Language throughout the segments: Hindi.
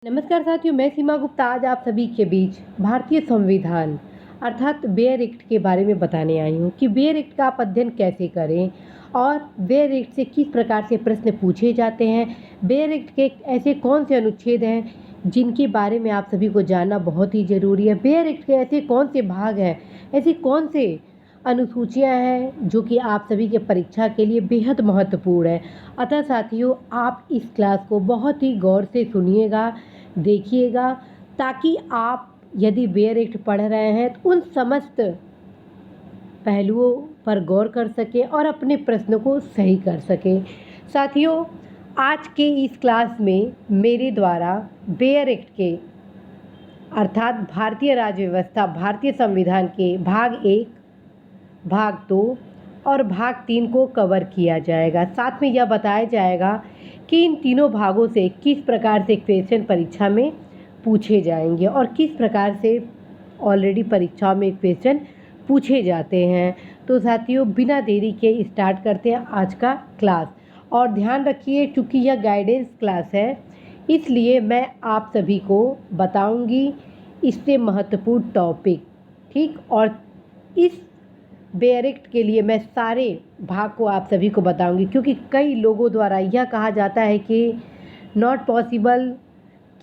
नमस्कार साथियों, मैं सीमा गुप्ता आज आप सभी के बीच भारतीय संविधान अर्थात बेयर एक्ट के बारे में बताने आई हूँ कि बेयर एक्ट का आप अध्ययन कैसे करें और बेयर एक्ट से किस प्रकार से प्रश्न पूछे जाते हैं। बेयर एक्ट के ऐसे कौन से अनुच्छेद हैं जिनके बारे में आप सभी को जानना बहुत ही ज़रूरी है। बेयर एक्ट के ऐसे कौन से भाग हैं, ऐसे कौन से अनुसूचियां हैं जो कि आप सभी के परीक्षा के लिए बेहद महत्वपूर्ण है। अतः साथियों, आप इस क्लास को बहुत ही गौर से सुनिएगा, देखिएगा, ताकि आप यदि बेयर एक्ट पढ़ रहे हैं तो उन समस्त पहलुओं पर गौर कर सकें और अपने प्रश्नों को सही कर सकें। साथियों, आज के इस क्लास में मेरे द्वारा बेयर एक्ट के अर्थात भारतीय राज्य व्यवस्था, भारतीय संविधान के भाग 1, भाग 2 और भाग 3 को कवर किया जाएगा। साथ में यह बताया जाएगा कि इन तीनों भागों से किस प्रकार से क्वेश्चन परीक्षा में पूछे जाएंगे और किस प्रकार से ऑलरेडी परीक्षाओं में क्वेश्चन पूछे जाते हैं। तो साथियों, बिना देरी के स्टार्ट करते हैं आज का क्लास। और ध्यान रखिए, चूँकि यह गाइडेंस क्लास है इसलिए मैं आप सभी को बताऊंगी इससे महत्वपूर्ण टॉपिक, ठीक। और इस बेयर एक्ट के लिए मैं सारे भाग को आप सभी को बताऊंगी, क्योंकि कई लोगों द्वारा यह कहा जाता है कि नॉट पॉसिबल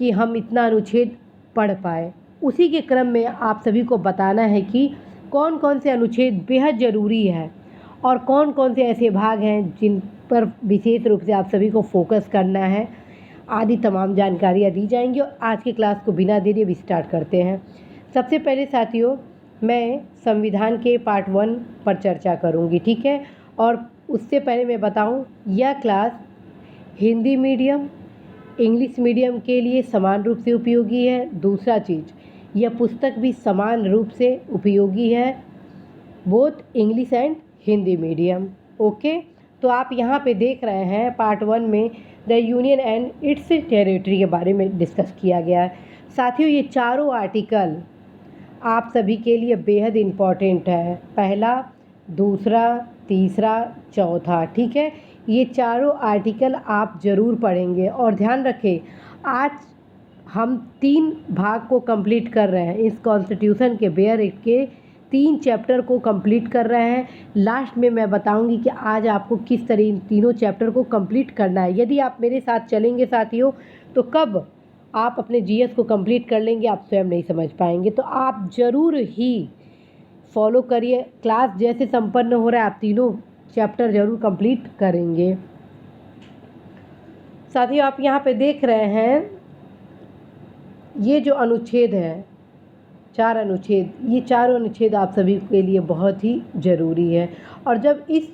कि हम इतना अनुच्छेद पढ़ पाए। उसी के क्रम में आप सभी को बताना है कि कौन कौन से अनुच्छेद बेहद ज़रूरी है और कौन कौन से ऐसे भाग हैं जिन पर विशेष रूप से आप सभी को फोकस करना है। आदि तमाम जानकारियाँ दी जाएंगी और आज की क्लास को बिना देरी अब स्टार्ट करते हैं। सबसे पहले साथियों, मैं संविधान के पार्ट 1 पर चर्चा करूंगी, ठीक है। और उससे पहले मैं बताऊं, यह class Hindi medium, English medium के लिए समान रूप से उपयोगी है। दूसरा चीज़, यह पुस्तक भी समान रूप से उपयोगी है, both English and Hindi medium. Okay, तो आप यहाँ पे देख रहे हैं पार्ट 1 में the union and it's territory के बारे में डिस्कस किया गया है। साथियों, ये चारों आर्टिकल आप सभी के लिए बेहद इम्पॉर्टेंट है। पहला, दूसरा, तीसरा, चौथा, ठीक है। ये चारों आर्टिकल आप ज़रूर पढ़ेंगे। और ध्यान रखें, आज हम 3 भाग को कंप्लीट कर रहे हैं। इस कॉन्स्टिट्यूशन के बेयर एक्ट के 3 चैप्टर को कंप्लीट कर रहे हैं। लास्ट में मैं बताऊंगी कि आज आपको किस तरह इन तीनों चैप्टर को कंप्लीट करना है। यदि आप मेरे साथ चलेंगे साथियों, तो कब आप अपने जीएस को कंप्लीट कर लेंगे आप स्वयं नहीं समझ पाएंगे। तो आप ज़रूर ही फॉलो करिए। क्लास जैसे संपन्न हो रहा है आप तीनों चैप्टर ज़रूर कंप्लीट करेंगे। साथियों, आप यहाँ पे देख रहे हैं ये जो अनुच्छेद है, 4 अनुच्छेद, ये चारों अनुच्छेद आप सभी के लिए बहुत ही ज़रूरी है। और जब इस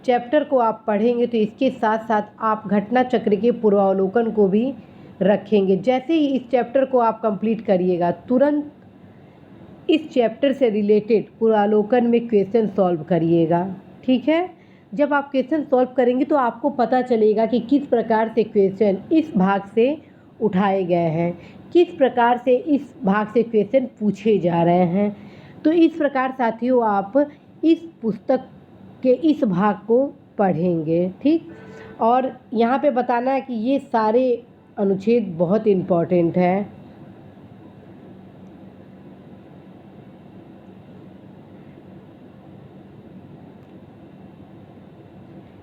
चैप्टर को आप पढ़ेंगे तो इसके साथ साथ आप घटना चक्र के पूर्वावलोकन को भी रखेंगे। जैसे ही इस चैप्टर को आप कंप्लीट करिएगा, तुरंत इस चैप्टर से रिलेटेड पूर्वावलोकन में क्वेश्चन सॉल्व करिएगा, ठीक है। जब आप क्वेश्चन सॉल्व करेंगे तो आपको पता चलेगा कि किस प्रकार से क्वेश्चन इस भाग से उठाए गए हैं, किस प्रकार से इस भाग से क्वेश्चन पूछे जा रहे हैं। तो इस प्रकार साथियों आप इस पुस्तक के इस भाग को पढ़ेंगे, ठीक। और यहाँ पे बताना है कि ये सारे अनुच्छेद बहुत इम्पॉर्टेंट है।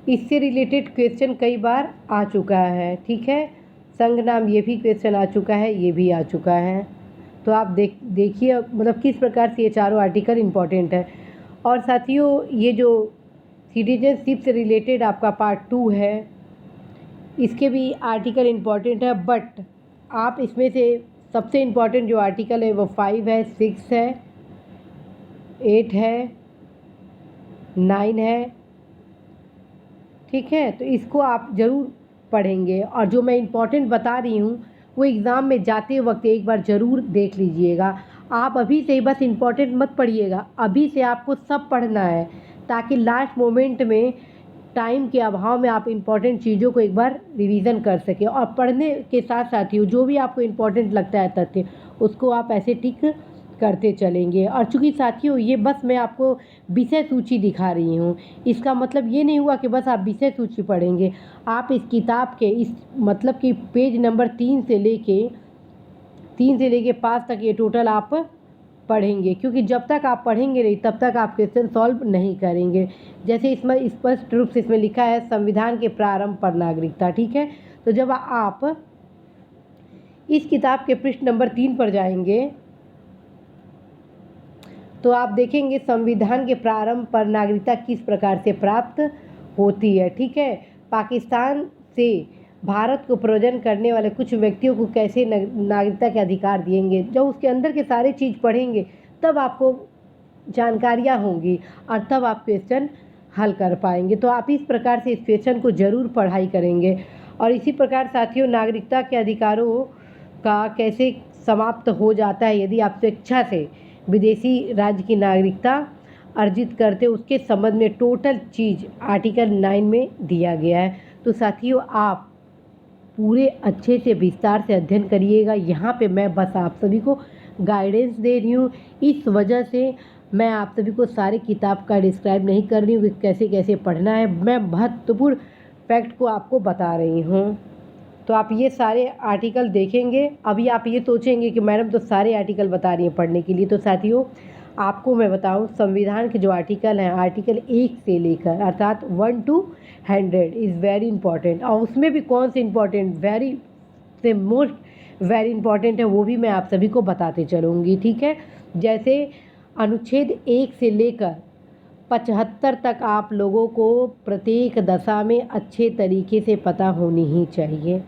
इससे रिलेटेड क्वेश्चन कई बार आ चुका है, ठीक है। संघ नाम ये भी क्वेश्चन आ चुका है, ये भी आ चुका है। तो आप देखिए मतलब किस प्रकार से ये चारों आर्टिकल इम्पॉर्टेंट है। और साथियों, ये जो सिटीजनशिप से रिलेटेड आपका पार्ट 2 है, इसके भी आर्टिकल इम्पॉर्टेंट है। बट आप इसमें से सबसे इम्पॉर्टेंट जो आर्टिकल है वो 5 है, 6 है, 8 है, 9 है, ठीक है। तो इसको आप ज़रूर पढ़ेंगे। और जो मैं इम्पॉर्टेंट बता रही हूँ वो एग्ज़ाम में जाते वक्त एक बार ज़रूर देख लीजिएगा। आप अभी से ही बस इम्पॉर्टेंट मत पढ़िएगा, अभी से आपको सब पढ़ना है, ताकि लास्ट मोमेंट में टाइम के अभाव में आप इम्पॉर्टेंट चीज़ों को एक बार रिवीज़न कर सकें। और पढ़ने के साथ साथ ही जो भी आपको इम्पॉर्टेंट लगता है तथ्य, उसको आप ऐसे टिक करते चलेंगे। और चूँकि साथियों ये बस मैं आपको विषय सूची दिखा रही हूँ, इसका मतलब ये नहीं हुआ कि बस आप विषय सूची पढ़ेंगे। आप इस किताब के इस मतलब कि पेज नंबर 3 से लेके 3 से लेके 5 तक ये टोटल आप पढ़ेंगे, क्योंकि जब तक आप पढ़ेंगे नहीं तब तक आप क्वेश्चन सॉल्व नहीं करेंगे। जैसे इसमें स्पष्ट रूप से इसमें लिखा है संविधान के प्रारंभ पर नागरिकता, ठीक है। तो जब आप इस किताब के पृष्ठ नंबर 3 पर जाएंगे तो आप देखेंगे संविधान के प्रारंभ पर नागरिकता किस प्रकार से प्राप्त होती है, ठीक है। पाकिस्तान से भारत को प्रयोजन करने वाले कुछ व्यक्तियों को कैसे नागरिकता के अधिकार दिएंगे। जब उसके अंदर के सारे चीज़ पढ़ेंगे तब आपको जानकारियाँ होंगी और तब आप क्वेश्चन हल कर पाएंगे। तो आप इस प्रकार से इस क्वेश्चन को ज़रूर पढ़ाई करेंगे। और इसी प्रकार साथियों, नागरिकता के अधिकारों का कैसे समाप्त हो जाता है यदि आप स्वेच्छा से विदेशी राज्य की नागरिकता अर्जित करते, उसके संबंध में टोटल चीज़ आर्टिकल 9 में दिया गया है। तो साथियों, आप पूरे अच्छे से विस्तार से अध्ययन करिएगा। यहाँ पे मैं बस आप सभी को गाइडेंस दे रही हूँ, इस वजह से मैं आप सभी को सारी किताब का डिस्क्राइब नहीं कर रही हूँ कि कैसे कैसे पढ़ना है। मैं महत्वपूर्ण फैक्ट को आपको बता रही हूँ। तो आप ये सारे आर्टिकल देखेंगे। अभी आप ये सोचेंगे कि मैडम तो सारे आर्टिकल बता रही हैं पढ़ने के लिए। तो साथियों, आपको मैं बताऊं, संविधान के जो आर्टिकल हैं, आर्टिकल 1 से लेकर अर्थात 1 to 100 इज़ वेरी इंपॉर्टेंट। और उसमें भी कौन से इंपॉर्टेंट, वेरी से मोस्ट वेरी इंपॉर्टेंट है, वो भी मैं आप सभी को बताते चलूँगी, ठीक है। जैसे अनुच्छेद 1 से लेकर 75 तक आप लोगों को प्रत्येक दशा में अच्छे तरीके से पता होनी ही चाहिए।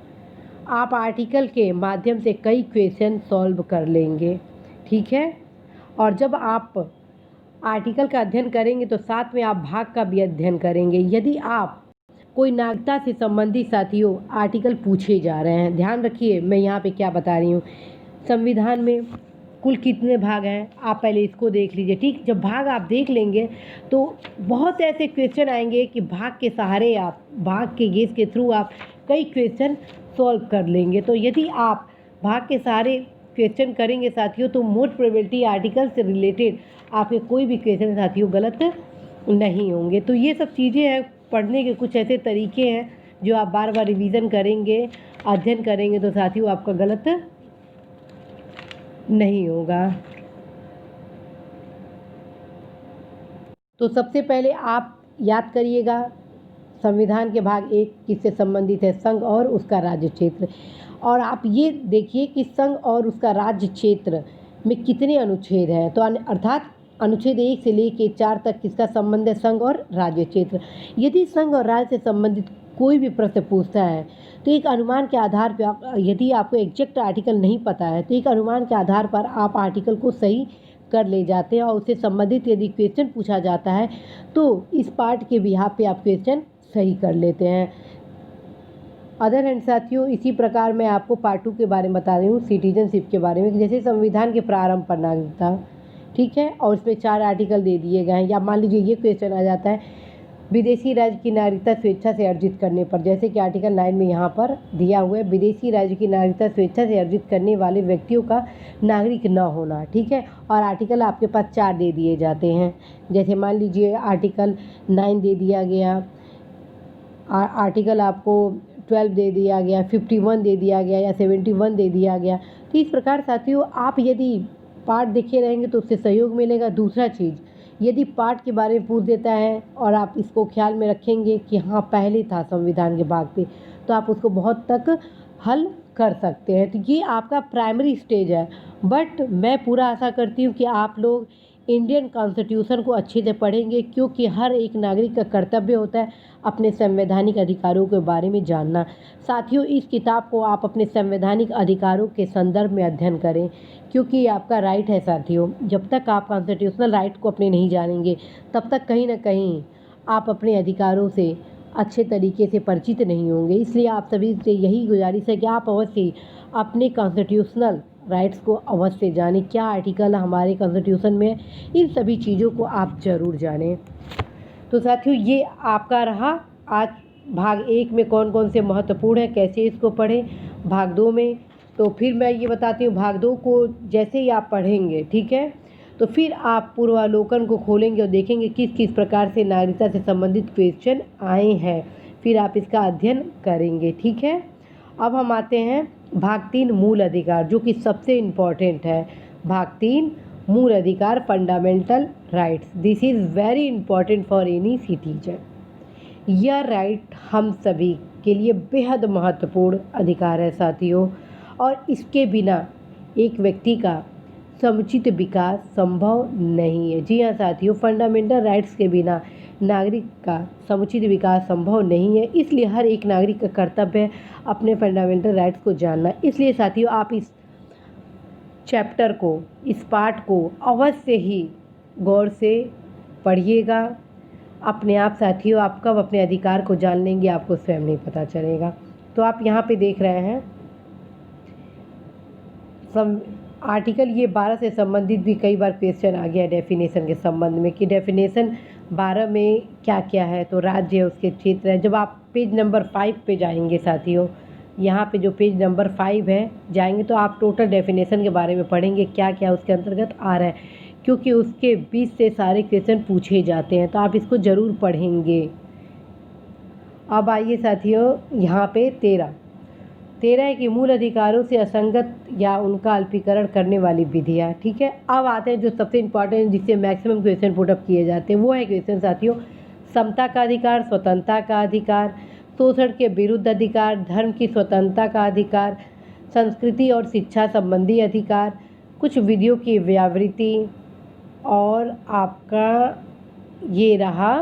आप आर्टिकल के माध्यम से कई क्वेश्चन सॉल्व कर लेंगे, ठीक है। और जब आप आर्टिकल का अध्ययन करेंगे तो साथ में आप भाग का भी अध्ययन करेंगे। यदि आप कोई नागरिकता से संबंधित साथियों आर्टिकल पूछे जा रहे हैं, ध्यान रखिए मैं यहाँ पे क्या बता रही हूँ। संविधान में कुल कितने भाग हैं, आप पहले इसको देख लीजिए, ठीक। जब भाग आप देख लेंगे तो बहुत ऐसे क्वेश्चन आएंगे कि भाग के सहारे आप, भाग के गेस के थ्रू आप कई क्वेश्चन सॉल्व कर लेंगे। तो यदि आप भाग के सहारे क्वेश्चन करेंगे साथियों तो मोस्ट प्रोबेबिलिटी आर्टिकल से रिलेटेड आपके कोई भी क्वेश्चन साथियों गलत नहीं होंगे। तो ये सब चीज़ें हैं, पढ़ने के कुछ ऐसे तरीके हैं जो आप बार बार रिवीजन करेंगे, अध्ययन करेंगे तो साथियों आपका गलत नहीं होगा। तो सबसे पहले आप याद करिएगा संविधान के भाग 1 किससे संबंधित है, संघ और उसका राज्य क्षेत्र। और आप ये देखिए कि संघ और उसका राज्य क्षेत्र में कितने अनुच्छेद हैं। तो अर्थात अनुच्छेद 1 से लेकर 4 तक किसका संबंध है, संघ और राज्य क्षेत्र। यदि संघ और राज्य से संबंधित कोई भी प्रश्न पूछता है तो एक अनुमान के आधार पर, यदि आपको एग्जैक्ट आर्टिकल नहीं पता है तो एक अनुमान के आधार पर आप आर्टिकल को सही कर ले जाते हैं और उससे संबंधित यदि क्वेश्चन पूछा जाता है तो इस पार्ट के बिहाफ पे आप क्वेश्चन सही कर लेते हैं। अदर हैंड साथियों, इसी प्रकार मैं आपको पार्ट 2 के बारे में बता रही हूँ, सिटीजनशिप के बारे में। जैसे संविधान के प्रारंभ पर नागरिकता, ठीक है, और उसमें 4 आर्टिकल दे दिए गए हैं। या मान लीजिए ये क्वेश्चन आ जाता है विदेशी राज्य की नागरिकता स्वेच्छा से अर्जित करने पर, जैसे कि आर्टिकल 9 में यहाँ पर दिया हुआ है विदेशी राज्य की नागरिकता स्वेच्छा से अर्जित करने वाले व्यक्तियों का नागरिक न होना, ठीक है। और आर्टिकल आपके पास 4 दे दिए जाते हैं। जैसे मान लीजिए आर्टिकल 9 दे दिया गया, आर्टिकल आपको 12 दे दिया गया, 51 दे दिया गया या 71 दे दिया गया। तो इस प्रकार साथियों आप यदि पार्ट देखे रहेंगे तो उससे सहयोग मिलेगा। दूसरा चीज़, यदि पार्ट के बारे में पूछ देता है और आप इसको ख्याल में रखेंगे कि हाँ पहले था संविधान के भाग पे, तो आप उसको बहुत तक हल कर सकते हैं। तो ये आपका प्राइमरी स्टेज है। बट मैं पूरा आशा करती हूँ कि आप लोग इंडियन कॉन्स्टिट्यूशन को अच्छे से पढ़ेंगे, क्योंकि हर एक नागरिक का कर्तव्य होता है अपने संवैधानिक अधिकारों के बारे में जानना। साथियों, इस किताब को आप अपने संवैधानिक अधिकारों के संदर्भ में अध्ययन करें, क्योंकि ये आपका राइट है साथियों। जब तक आप कॉन्स्टिट्यूशनल राइट को अपने नहीं जानेंगे तब तक कहीं ना कहीं आप अपने अधिकारों से अच्छे तरीके से परिचित नहीं होंगे। इसलिए आप सभी से यही गुजारिश है कि आप अवश्य अपने कॉन्स्टिट्यूशनल राइट्स को अवश्य जानें, क्या आर्टिकल हमारे कॉन्स्टिट्यूशन में है, इन सभी चीज़ों को आप ज़रूर जानें। तो साथियों, ये आपका रहा आज भाग 1 में कौन कौन से महत्वपूर्ण है, कैसे इसको पढ़ें। भाग 2 में तो फिर मैं ये बताती हूँ, भाग 2 को जैसे ही आप पढ़ेंगे, ठीक है, तो फिर आप पूर्वावलोकन को खोलेंगे और देखेंगे किस किस प्रकार से नागरिकता से संबंधित क्वेश्चन आए हैं। फिर आप इसका अध्ययन करेंगे, ठीक है। अब हम आते हैं भाग 3 मूल अधिकार, जो कि सबसे इम्पॉर्टेंट है। भाग 3 मूल अधिकार, fundamental rights. This is very important for any citizen. यह राइट हम सभी के लिए बेहद महत्वपूर्ण अधिकार है साथियों, और इसके बिना एक व्यक्ति का समुचित विकास संभव नहीं है। जी हाँ साथियों, फंडामेंटल राइट्स के बिना नागरिक का समुचित विकास संभव नहीं है। इसलिए हर एक नागरिक का कर्तव्य है अपने फंडामेंटल राइट्स को जानना। इसलिए साथियों, आप इस चैप्टर को, इस पाठ को अवश्य ही गौर से पढ़िएगा। अपने आप साथियों, आप कब अपने अधिकार को जान लेंगे आपको स्वयं नहीं पता चलेगा। तो आप यहाँ पे देख रहे हैं आर्टिकल ये 12 से संबंधित भी कई बार क्वेश्चन आ गया डेफिनेशन के संबंध में, कि डेफिनेशन 12 में क्या क्या है। तो राज्य है, उसके क्षेत्र है। जब आप पेज नंबर 5 पे जाएंगे साथियों, यहाँ पे जो पेज नंबर 5 है जाएंगे, तो आप टोटल डेफिनेशन के बारे में पढ़ेंगे क्या क्या उसके अंतर्गत आ रहा है, क्योंकि उसके बीच से सारे क्वेश्चन पूछे जाते हैं। तो आप इसको ज़रूर पढ़ेंगे। अब आइए साथियों, यहाँ पे 13 है कि मूल अधिकारों से असंगत या उनका अल्पीकरण करने वाली विधियाँ। ठीक है, अब आते हैं जो सबसे इम्पॉर्टेंट, जिससे मैक्सिमम क्वेश्चन पुटअप किए जाते हैं। वो है क्वेश्चन साथियों, समता का अधिकार, स्वतंत्रता का अधिकार, शोषण के विरुद्ध अधिकार, धर्म की स्वतंत्रता का अधिकार, संस्कृति और शिक्षा संबंधी अधिकार, कुछ विधियों की व्यावृत्ति, और आपका ये रहा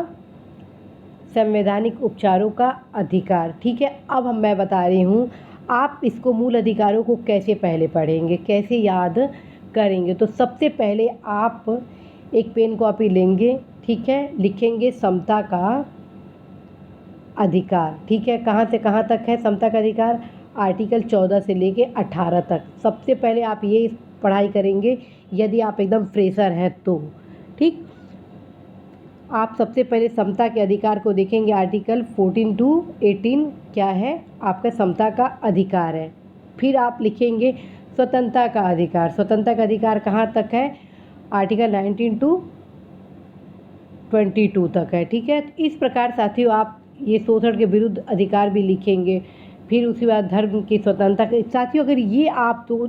संवैधानिक उपचारों का अधिकार। ठीक है, अब मैं बता रही हूँ आप इसको मूल अधिकारों को कैसे पहले पढ़ेंगे, कैसे याद करेंगे। तो सबसे पहले आप एक पेन कॉपी लेंगे, ठीक है, लिखेंगे समता का अधिकार। ठीक है, कहाँ से कहाँ तक है समता का अधिकार? आर्टिकल 14 से लेके 18 तक। सबसे पहले आप ये पढ़ाई करेंगे यदि आप एकदम फ्रेशर हैं तो। ठीक, आप सबसे पहले समता के अधिकार को देखेंगे। आर्टिकल 14 टू 18 क्या है? आपका समता का अधिकार है। फिर आप लिखेंगे स्वतंत्रता का अधिकार। स्वतंत्रता का अधिकार कहाँ तक है? आर्टिकल 19 टू 22 तक है। ठीक है, तो इस प्रकार साथियों आप ये शोषण के विरुद्ध अधिकार भी लिखेंगे। फिर उसके बाद धर्म की स्वतंत्रता। साथियों अगर ये आप तो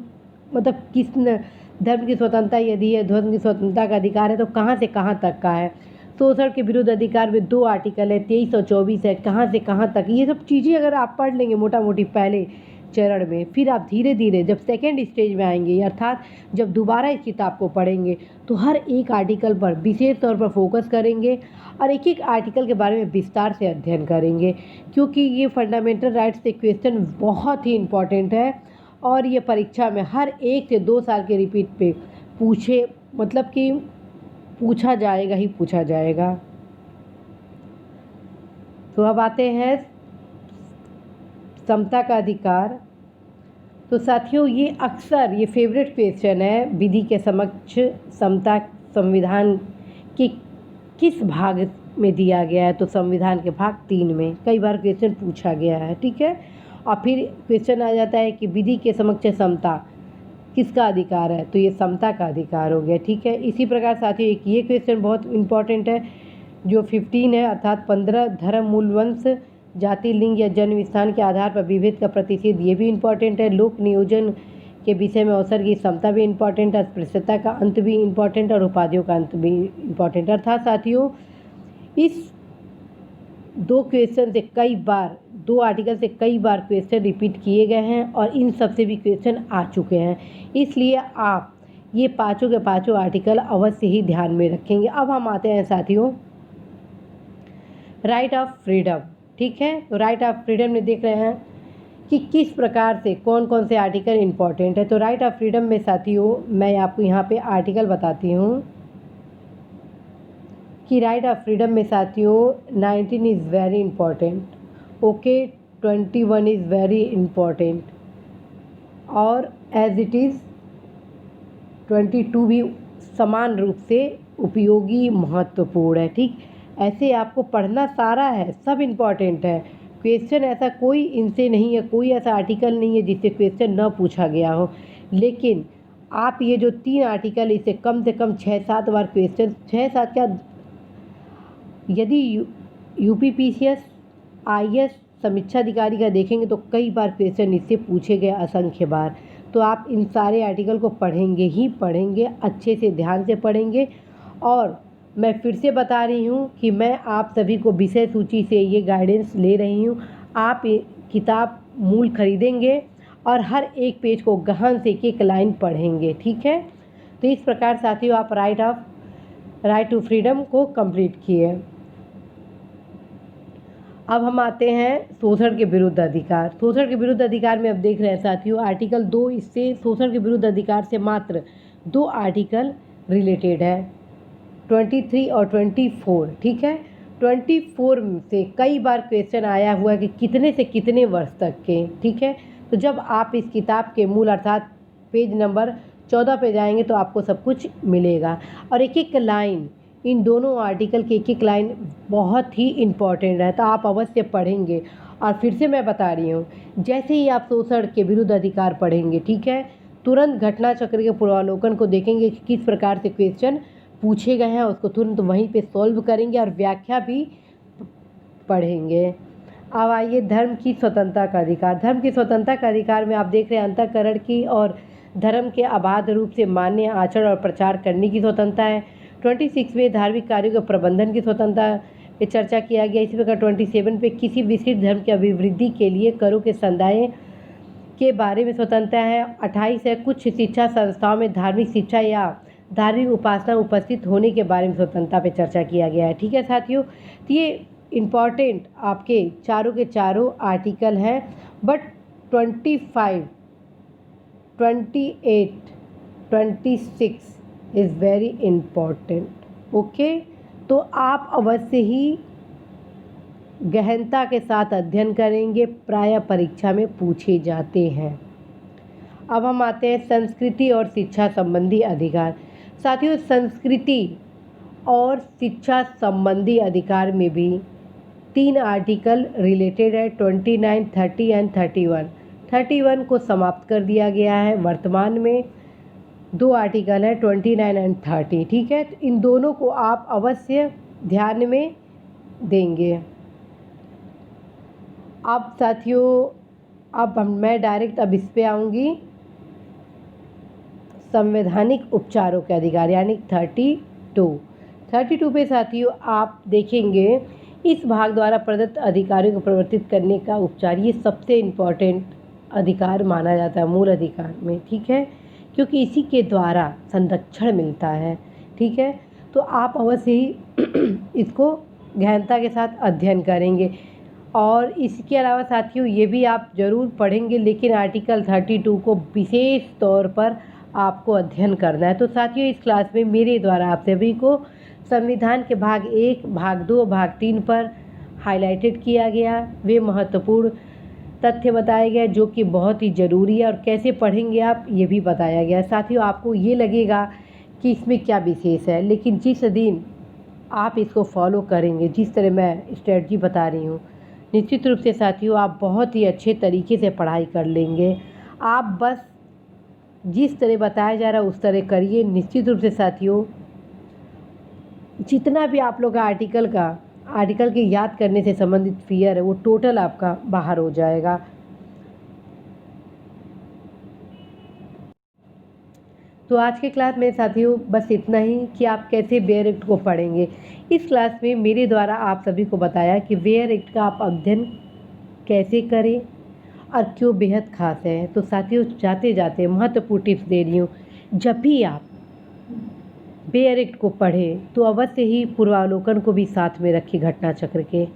मतलब किस धर्म की स्वतंत्रता यदि है, धर्म की स्वतंत्रता का अधिकार है, तो कहाँ से कहाँ तक का है? शोषण के विरुद्ध अधिकार में 2 आर्टिकल है, 23 और 24 है। कहाँ से कहाँ तक, ये सब चीज़ें अगर आप पढ़ लेंगे मोटा मोटी पहले चरण में, फिर आप धीरे धीरे जब सेकेंड स्टेज में आएंगे, अर्थात जब दोबारा इस किताब को पढ़ेंगे, तो हर एक आर्टिकल पर विशेष तौर पर फोकस करेंगे और एक एक आर्टिकल के बारे में विस्तार से अध्ययन करेंगे, क्योंकि ये फंडामेंटल राइट्स से क्वेश्चन बहुत ही इम्पॉर्टेंट है और ये परीक्षा में हर 1 से 2 साल के रिपीट पे पूछे, मतलब कि पूछा जाएगा ही पूछा जाएगा। तो अब आते हैं समता का अधिकार। तो साथियों ये अक्सर ये फेवरेट क्वेश्चन है, विधि के समक्ष समता संविधान के किस भाग में दिया गया है? तो संविधान के भाग 3 में कई बार क्वेश्चन पूछा गया है। ठीक है, और फिर क्वेश्चन आ जाता है कि विधि के समक्ष समता किसका अधिकार है? तो ये समता का अधिकार हो गया। ठीक है, इसी प्रकार साथियों एक ये क्वेश्चन बहुत इम्पॉर्टेंट है जो 15 है, अर्थात 15 धर्म, मूल वंश, जाति, लिंग या जन्म स्थान के आधार पर विभेद का प्रतिषेध, ये भी इम्पॉर्टेंट है। लोक नियोजन के विषय में अवसर की समता भी इम्पॉर्टेंट है। अस्पृश्यता का अंत भी इम्पॉर्टेंट और उपाधियों का अंत भी इम्पॉर्टेंट। अर्थात साथियों इस 2 क्वेश्चन से कई बार 2 आर्टिकल से कई बार क्वेश्चन रिपीट किए गए हैं और इन सब से भी क्वेश्चन आ चुके हैं, इसलिए आप ये पाँचों के पाँचों आर्टिकल अवश्य ही ध्यान में रखेंगे। अब हम आते हैं साथियों राइट ऑफ फ्रीडम। ठीक है, तो राइट ऑफ फ्रीडम में देख रहे हैं कि किस प्रकार से कौन कौन से आर्टिकल इम्पॉर्टेंट है। तो राइट ऑफ फ्रीडम में साथियों मैं आपको यहाँ पे आर्टिकल बताती हूँ कि राइट ऑफ फ्रीडम में साथियों 19 is very important, okay, 21 is very important और एज इट इज़ 22 भी समान रूप से उपयोगी महत्वपूर्ण है। ठीक, ऐसे आपको पढ़ना सारा है, सब इम्पॉर्टेंट है। क्वेश्चन ऐसा कोई इनसे नहीं है, कोई ऐसा आर्टिकल नहीं है जिससे क्वेश्चन न पूछा गया हो, लेकिन आप ये जो 3 आर्टिकल इसे कम से कम 6-7 बार क्वेश्चन, 6-7 क्या, यदि UPPCS, IAS समीक्षा अधिकारी का देखेंगे तो कई बार क्वेश्चन इससे पूछे गए, असंख्य बार। तो आप इन सारे आर्टिकल को पढ़ेंगे ही पढ़ेंगे, अच्छे से ध्यान से पढ़ेंगे। और मैं फिर से बता रही हूँ कि मैं आप सभी को विषय सूची से ये गाइडेंस ले रही हूँ। आप ये किताब मूल खरीदेंगे और हर एक पेज को गहन से एक एक लाइन पढ़ेंगे, ठीक है। तो इस प्रकार साथियों आप राइट टू फ्रीडम को कंप्लीट किए। अब हम आते हैं शोषण के विरुद्ध अधिकार। शोषण के विरुद्ध अधिकार में अब देख रहे हैं साथियों आर्टिकल 2, इससे शोषण के विरुद्ध अधिकार से मात्र 2 आर्टिकल रिलेटेड है, 23 और 24, ठीक है। 24 से कई बार क्वेश्चन आया हुआ है कि कितने से कितने वर्ष तक के, ठीक है। तो जब आप इस किताब के मूल अर्थात पेज नंबर 14 पे जाएंगे तो आपको सब कुछ मिलेगा। और एक एक लाइन, इन दोनों आर्टिकल की एक एक लाइन बहुत ही इम्पॉर्टेंट है, तो आप अवश्य पढ़ेंगे। और फिर से मैं बता रही हूँ, जैसे ही आप शोषण के विरुद्ध अधिकार पढ़ेंगे, ठीक है, तुरंत घटना चक्र के पूर्वावलोकन को देखेंगे कि किस प्रकार से क्वेश्चन पूछे गए हैं, उसको तुरंत वहीं पे सॉल्व करेंगे और व्याख्या भी पढ़ेंगे। अब आइए धर्म की स्वतंत्रता का अधिकार। धर्म की स्वतंत्रता का अधिकार में आप देख रहे हैं अंतःकरण की और धर्म के अबाध रूप से मान्य आचरण और प्रचार करने की स्वतंत्रता है। 26 में धार्मिक कार्यों के प्रबंधन की स्वतंत्रता पे चर्चा किया गया। इसी प्रकार 27 पे किसी विशिष्ट धर्म की अभिवृद्धि के लिए करों के संदाय के बारे में स्वतंत्रता है। 28 है कुछ शिक्षा संस्थाओं में धार्मिक शिक्षा या धार्मिक उपासना उपस्थित होने के बारे में स्वतंत्रता पे चर्चा किया गया है, ठीक है साथियों। तो ये इम्पॉर्टेंट आपके चारों के चारों आर्टिकल हैं, but 25, 28, 26 is very important, okay. तो आप अवश्य ही गहनता के साथ अध्ययन करेंगे, प्रायः परीक्षा में पूछे जाते हैं। अब हम आते हैं संस्कृति और शिक्षा संबंधी अधिकार। साथियों संस्कृति और शिक्षा संबंधी अधिकार में भी 3 आर्टिकल रिलेटेड है, 29, 30 एंड 31। 31 को समाप्त कर दिया गया है, वर्तमान में 2 आर्टिकल है 29 एंड 30, ठीक है। तो इन दोनों को आप अवश्य ध्यान में देंगे। अब साथियों मैं डायरेक्ट अब इस पे आऊँगी, संवैधानिक उपचारों के अधिकार यानी 32 पे साथियों आप देखेंगे इस भाग द्वारा प्रदत्त अधिकारों को प्रवर्तित करने का उपचार, ये सबसे इम्पॉर्टेंट अधिकार माना जाता है मूल अधिकार में, ठीक है, क्योंकि इसी के द्वारा संरक्षण मिलता है, ठीक है। तो आप अवश्य ही इसको गहनता के साथ अध्ययन करेंगे। और इसके अलावा साथियों ये भी आप ज़रूर पढ़ेंगे, लेकिन आर्टिकल 32 को विशेष तौर पर आपको अध्ययन करना है। तो साथियों इस क्लास में मेरे द्वारा आप सभी को संविधान के भाग 1, भाग 2, भाग 3 पर हाईलाइटेड किया गया, वे महत्वपूर्ण तथ्य बताए गए जो कि बहुत ही ज़रूरी है, और कैसे पढ़ेंगे आप ये भी बताया गया। साथियों आपको ये लगेगा कि इसमें क्या विशेष है, लेकिन जिस दिन आप इसको फॉलो करेंगे, जिस तरह मैं स्ट्रेटजी बता रही हूँ, निश्चित रूप से साथियों आप बहुत ही अच्छे तरीके से पढ़ाई कर लेंगे। आप बस जिस तरह बताया जा रहा है उस तरह करिए। निश्चित रूप से साथियों जितना भी आप लोग आर्टिकल के याद करने से संबंधित फियर है वो टोटल आपका बाहर हो जाएगा। तो आज के क्लास में साथियों बस इतना ही कि आप कैसे वेयर एक्ट को पढ़ेंगे। इस क्लास में मेरे द्वारा आप सभी को बताया कि वेयर एक्ट का आप अध्ययन कैसे करें और क्यों बेहद खास है। तो साथियों जाते जाते महत्वपूर्ण टिप्स दे रही हूँ, जब भी आप वेयर एक्ट को पढ़ें तो अवश्य ही पूर्वावलोकन को भी साथ में रखें घटना चक्र के,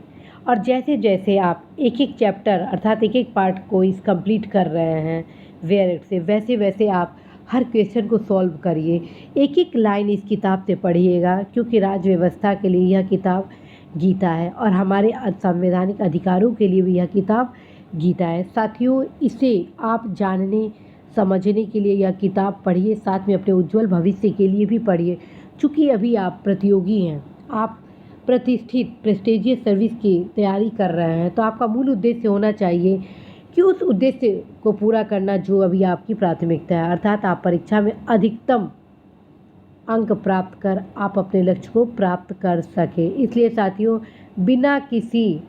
और जैसे जैसे आप एक एक चैप्टर अर्थात एक एक पार्ट को इस कंप्लीट कर रहे हैं वेयर एक्ट से, वैसे वैसे आप हर क्वेश्चन को सॉल्व करिए। एक एक लाइन इस किताब से पढ़िएगा, क्योंकि राज्य व्यवस्था के लिए यह किताब गीता है और हमारे संवैधानिक अधिकारों के लिए भी यह किताब गीता है। साथियों इसे आप जानने समझने के लिए यह किताब पढ़िए, साथ में अपने उज्जवल भविष्य के लिए भी पढ़िए। चूँकि अभी आप प्रतियोगी हैं, आप प्रतिष्ठित प्रेस्टीजियस सर्विस की तैयारी कर रहे हैं, तो आपका मूल उद्देश्य होना चाहिए कि उस उद्देश्य को पूरा करना जो अभी आपकी प्राथमिकता है, अर्थात आप परीक्षा में अधिकतम अंक प्राप्त कर आप अपने लक्ष्य को प्राप्त कर सके। इसलिए साथियों बिना किसी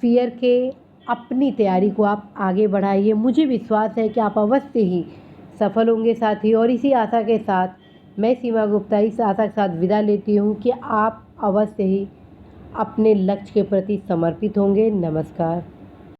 फ़ियर के अपनी तैयारी को आप आगे बढ़ाइए। मुझे विश्वास है कि आप अवश्य ही सफल होंगे साथी। और इसी आशा के साथ मैं सीमा गुप्ता इस आशा के साथ विदा लेती हूँ कि आप अवश्य ही अपने लक्ष्य के प्रति समर्पित होंगे। नमस्कार।